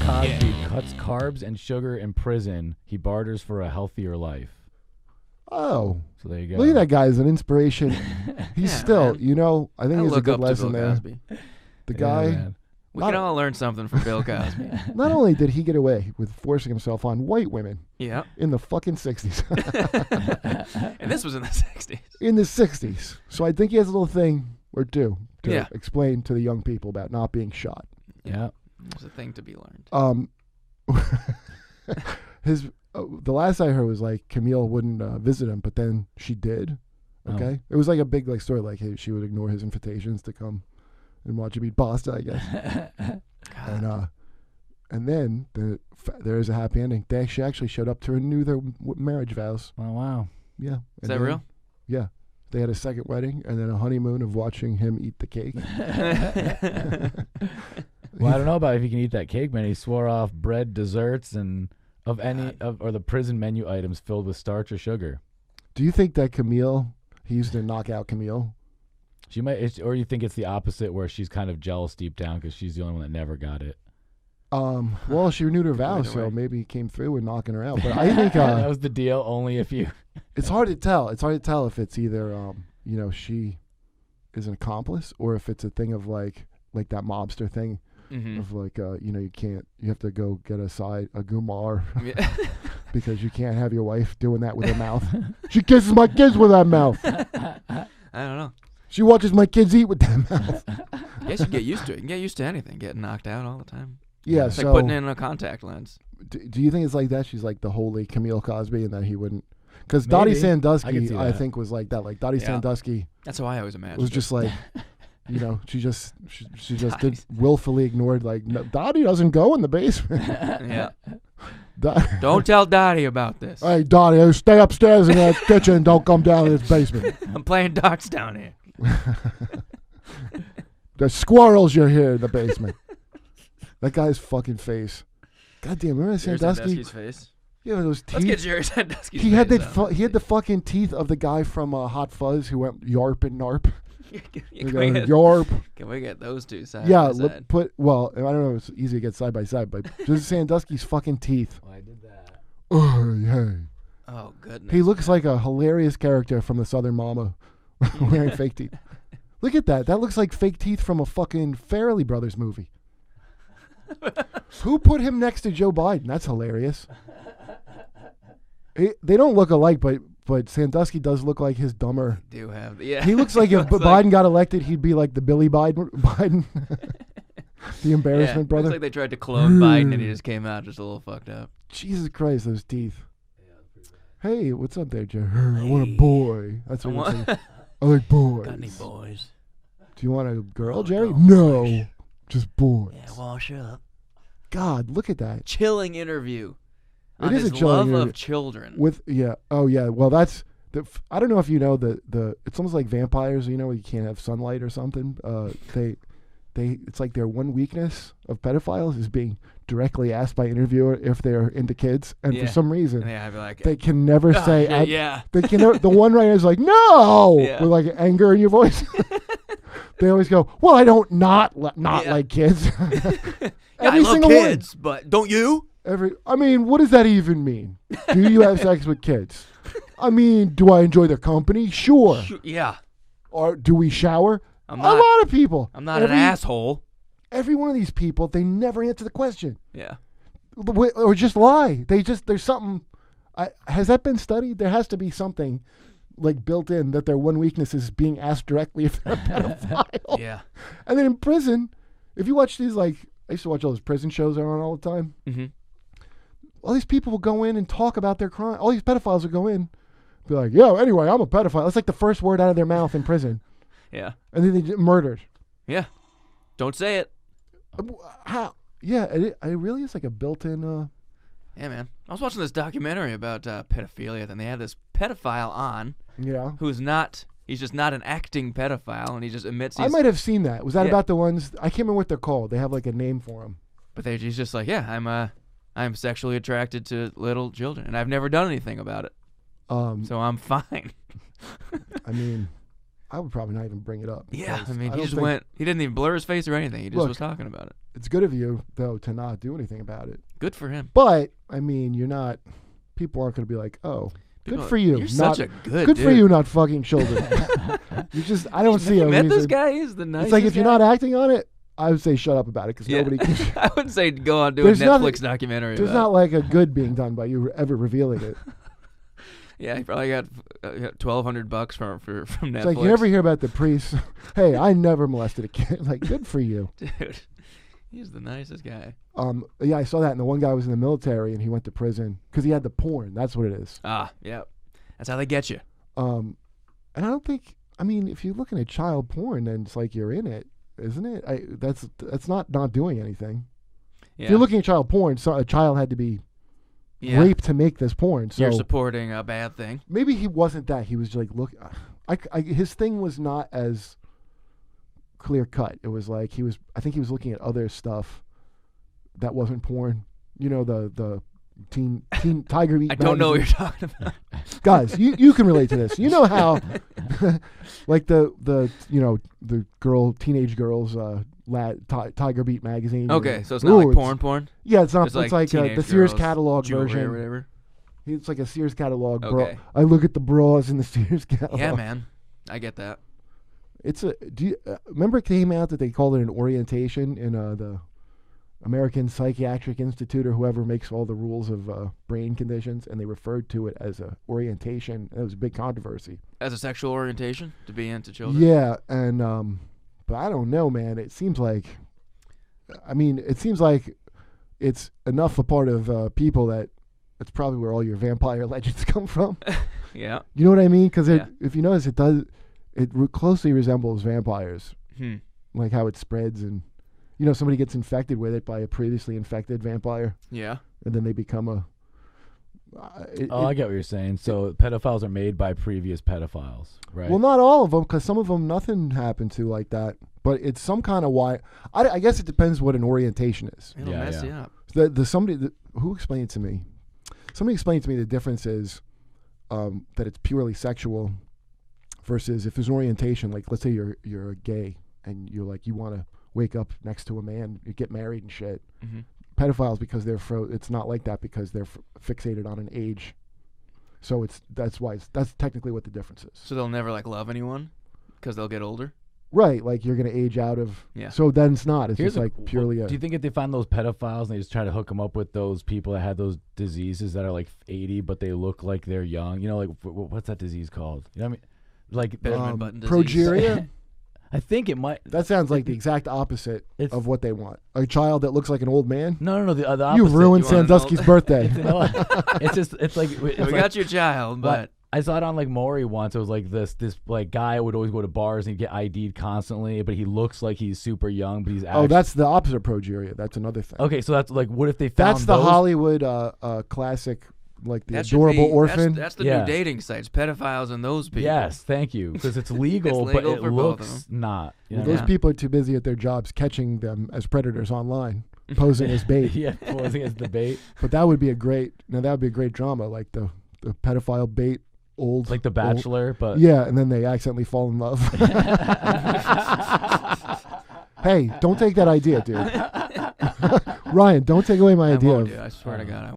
Cosby cuts carbs and sugar in prison. He barters for a healthier life. Oh. So there you go. Look at that guy as an inspiration. He's still, man. I think he's a good lesson there. Cosby. The guy. Man. We can all learn something from Bill Cosby. Not only did he get away with forcing himself on white women in the fucking 60s. And this was in the 60s. In the 60s. So I think he has a little thing or two to explain to the young people about not being shot. Yeah. There's a thing to be learned. The last I heard was like Camille wouldn't visit him, but then she did. Okay. It was like a big story, like hey, she would ignore his invitations to come and watch him eat pasta, I guess. And then there is a happy ending. She actually showed up to renew their marriage vows. Oh, wow. Yeah. Is that real? Yeah. They had a second wedding and then a honeymoon of watching him eat the cake. Well, I don't know about if he can eat that cake, man. He swore off bread, desserts, and or the prison menu items filled with starch or sugar. Do you think that Camille, he used to knock out Camille? She might, or you think it's the opposite, where she's kind of jealous deep down because she's the only one that never got it. Well, she renewed her vows, so maybe he came through with knocking her out. But I think that was the deal. Only if you. It's hard to tell. It's hard to tell if it's either she is an accomplice or if it's a thing of like that mobster thing of you have to go get a gumar because you can't have your wife doing that with her mouth. She kisses my kids with that mouth. I don't know. She watches my kids eat with that mouth. I guess you get used to it. You can get used to anything, getting knocked out all the time. Yeah, it's like putting in a contact lens. Do you think it's like that? She's like the holy Camille Cosby, and that he wouldn't. Because Dottie Sandusky, I think, was like that. Like Dottie Sandusky. That's how I always imagined. Was just like, she just did willfully ignored. Like Dottie doesn't go in the basement. Yeah. Don't tell Dottie about this. Hey, Dottie, stay upstairs in that kitchen. Don't come down in this basement. I'm playing darts down here. The squirrels you're here in the basement. That guy's fucking face. God damn, remember Sandusky's face? Yeah, those teeth. Let's get Jerry Sandusky's he face. He had the fucking teeth of the guy from Hot Fuzz who went yarp and narp. Yarp. Can we get those two side by side? I don't know if it's easy to get side by side, but just Sandusky's fucking teeth. Oh, I did that. Oh, goodness. He looks like a hilarious character from the Southern Mama wearing fake teeth. Look at that. That looks like fake teeth from a fucking Farrelly Brothers movie. Who put him next to Joe Biden? That's hilarious. They don't look alike, but Sandusky does look like his dumber. He He looks like if Biden got elected, he'd be like the Billy Biden. The embarrassment brother. Looks like they tried to clone Biden and he just came out just a little fucked up. Jesus Christ, those teeth. Hey, what's up there, Joe? I want a boy. That's what you say. I like boys. Got any boys? Do you want a girl, Jerry? No. Just boys. Yeah, wash up. God, look at that. Chilling interview. It is a chilling interview. Of children. Well, that's I don't know if you know the it's almost like vampires, you can't have sunlight or something. It's like their one weakness of pedophiles is being directly asked by interviewer if they're into kids, and for some reason I'd be like, they can never say they can the one writer is like no with like anger in your voice. They always go, well, I don't not like kids. I love kids, but don't you? What does that even mean? Do you have sex with kids? Do I enjoy their company? Sure. Yeah. Or do we shower? A lot of people. I'm not an asshole. Every one of these people, they never answer the question. Yeah. Or just lie. There's something. Has that been studied? There has to be something like built in that their one weakness is being asked directly if they're a pedophile. Yeah. And then in prison, if you watch these, I used to watch all those prison shows that are on all the time. Mm-hmm. All these people will go in and talk about their crime. All these pedophiles will go in, be like, "Yo, anyway, I'm a pedophile." That's like the first word out of their mouth in prison. Yeah. And then they get murdered. Yeah. Don't say it. How? Yeah, it really is like a built-in. Yeah, man. I was watching this documentary about pedophilia, and they had this pedophile on. Yeah. He's just not an acting pedophile, and he just admits. I might have seen that. Was that about the ones? I can't remember what they're called. They have like a name for them. But he's just like, I'm sexually attracted to little children, and I've never done anything about it. So I'm fine. I would probably not even bring it up. Yeah, because I mean, don't he just think- went. He didn't even blur his face or anything. He just Look, was talking about it. It's good of you though to not do anything about it. Good for him. But I mean, you're not. People aren't going to be like, oh, People good are for you. You're not, such a good good dude. for you, not fucking children. You just. I don't see You a met this reason. guy? He's the nicest It's like if you're guy. not acting on it, I would say shut up about it because Yeah. nobody. Can, I wouldn't say go on do a There's Netflix nothing- documentary. there's about not like a good being done by you ever revealing it. it. Yeah, he probably got $1,200 from Netflix. It's like you never hear about the priest. Hey, I never molested a kid. Like, good for you. Dude, he's the nicest guy. Yeah, I saw that. And the one guy was in the military and he went to prison because he had the porn. That's what it is. Ah, yeah. That's how they get you. And I don't think. I mean, if you're looking at child porn, then it's like you're in it, isn't it? That's not doing anything. Yeah. If you're looking at child porn, so a child had to be raped to make this porn. So You're supporting a bad thing. maybe he wasn't that. He was like, look, his thing was not as clear cut. It was like I think he was looking at other stuff that wasn't porn. You know, the teen Tiger Beat. I don't know what magazine. you're talking about. Guys, you can relate to this. You know how, like the teenage girls, Tiger Beat magazine. Okay, so it's not like porn. Yeah, it's not. It's It's like like teenage the Sears girls, catalog jewelry or version. whatever. It's like a Sears catalog. Okay. Bra. I look at the bras in the Sears catalog. Yeah, man. I get that. It's a. Do you remember it came out that they called it an orientation in the American Psychiatric Institute or whoever makes all the rules of brain conditions, and they referred to it as a orientation. It was a big controversy. As a sexual orientation to be into children. Yeah, and but I don't know, man. It seems like, it seems like it's enough a part of people that that's probably where all your vampire legends come from. Yeah. You know what I mean? Because Yeah. if you notice, it closely resembles vampires, Hmm. like how it spreads, and somebody gets infected with it by a previously infected vampire, Yeah. and then they become a. I get what you're saying. So pedophiles are made by previous pedophiles, right? Well, not all of them, because some of them nothing happened to like that. But it's some kind of why. I guess it depends what an orientation is. It'll Yeah, mess yeah. you up. Who explained it to me? Somebody explained to me the difference is that it's purely sexual versus if there's an orientation, like let's say you're a gay and you're like you want to wake up next to a man, you get married and shit. Mm-hmm. Pedophiles, because it's not like that because they're fixated on an age. So that's technically what the difference is. So they'll never love anyone because they'll get older. Right, like you're gonna age out of. Yeah. So then it's not. It's Here's just like purely. Do you think if they find those pedophiles and they just try to hook them up with those people that had those diseases that are like 80 but they look like they're young? Like what's that disease called? You know what I mean? Like Benjamin Button disease. progeria. I think it might. That sounds like the exact opposite It's- of what they want. A child that looks like an old man. No. The opposite. You've ruined You want an Sandusky's birthday. No, it's like We got your child, but I saw it on like Maury once. It was like this like guy would always go to bars and he'd get ID'd constantly, but he looks like he's super young, but he's actually. Oh, that's the opposite of progeria. That's another thing. Okay, so that's like, what if they found That's the those? Hollywood classic, like the that should adorable be- orphan. That's the Yeah. new dating sites, pedophiles and those people. Yes, thank you, because it's legal, It's but legal it for both of looks not. You know? Those Yeah. people are too busy at their jobs catching them as predators online, posing as bait. Yeah, posing as the bait, But that would be a great drama, like the pedophile bait old. like The Bachelor, but Yeah, and then they accidentally fall in love. Hey, don't take that idea, dude. Ryan, don't take away my I idea won't of do. I swear to God, I